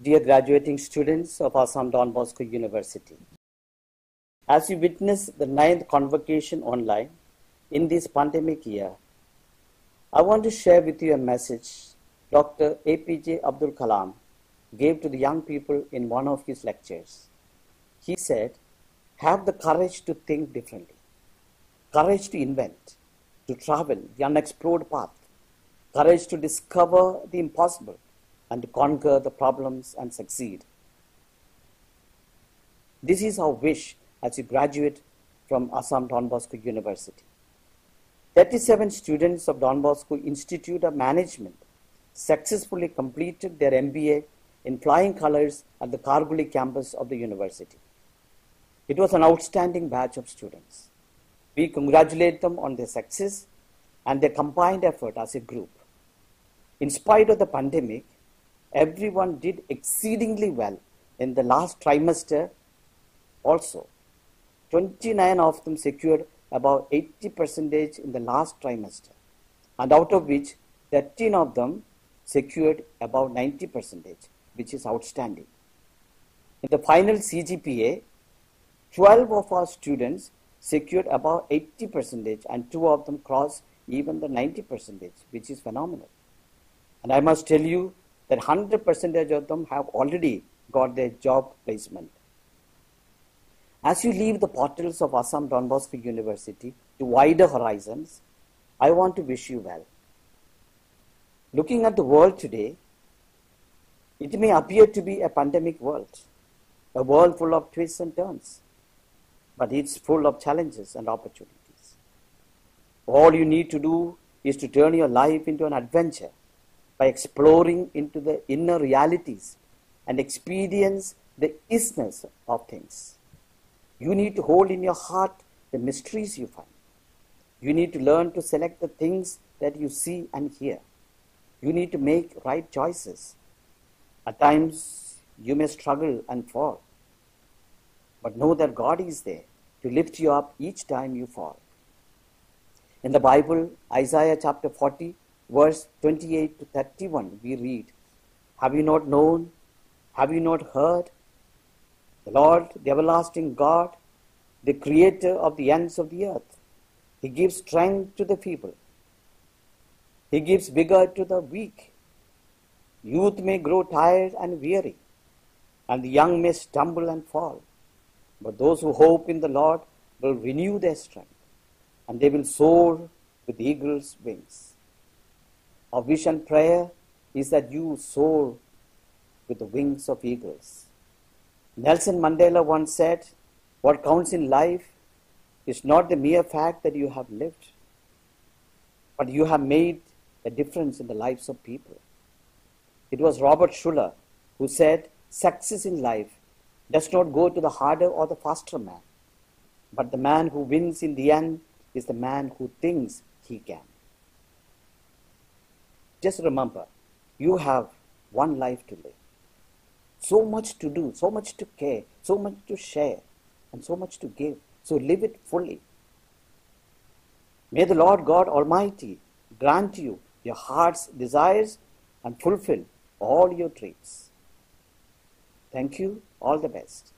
Dear graduating students of Assam Don Bosco University, as you witness the 9th convocation online in this pandemic year, I want to share with you a message Dr. APJ Abdul Kalam gave to the young people in one of his lectures. He said, have the courage to think differently, courage to invent, to travel the unexplored path, courage to discover the impossible, and to conquer the problems and succeed. This is our wish as you graduate from Assam Don Bosco University. 37 students of Don Bosco Institute of Management successfully completed their MBA in flying colors at the Karguli campus of the university. It was an outstanding batch of students. We congratulate them on their success and their combined effort as a group. In spite of the pandemic, everyone did exceedingly well in the last trimester also. 29 of them secured about 80% in the last trimester, and out of which 13 of them secured about 90%, which is outstanding. In the final CGPA, 12 of our students secured about 80% and 2 of them crossed even the 90%, which is phenomenal. And I must tell you that 100% of them have already got their job placement. As you leave the portals of Assam Don Bosco University to wider horizons, I want to wish you well. Looking at the world today, it may appear to be a pandemic world, a world full of twists and turns, but it's full of challenges and opportunities. All you need to do is to turn your life into an adventure by exploring into the inner realities and experience the isness of things. You need to hold in your heart the mysteries you find. You need to learn to select the things that you see and hear. You need to make right choices. At times, you may struggle and fall, but know that God is there to lift you up each time you fall. In the Bible, Isaiah chapter 40, verse 28 to 31, we read, have you not known? Have you not heard? The Lord, the everlasting God, the creator of the ends of the earth, He gives strength to the feeble. He gives vigor to the weak. Youth may grow tired and weary, and the young may stumble and fall. But those who hope in the Lord will renew their strength, and they will soar with eagle's wings. Our wish and prayer is that you soar with the wings of eagles. Nelson Mandela once said, what counts in life is not the mere fact that you have lived, but you have made a difference in the lives of people. It was Robert Schuller who said, success in life does not go to the harder or the faster man, but the man who wins in the end is the man who thinks he can. Just remember, you have one life to live. So much to do, so much to care, so much to share, and so much to give. So live it fully. May the Lord God Almighty grant you your heart's desires and fulfill all your dreams. Thank you. All the best.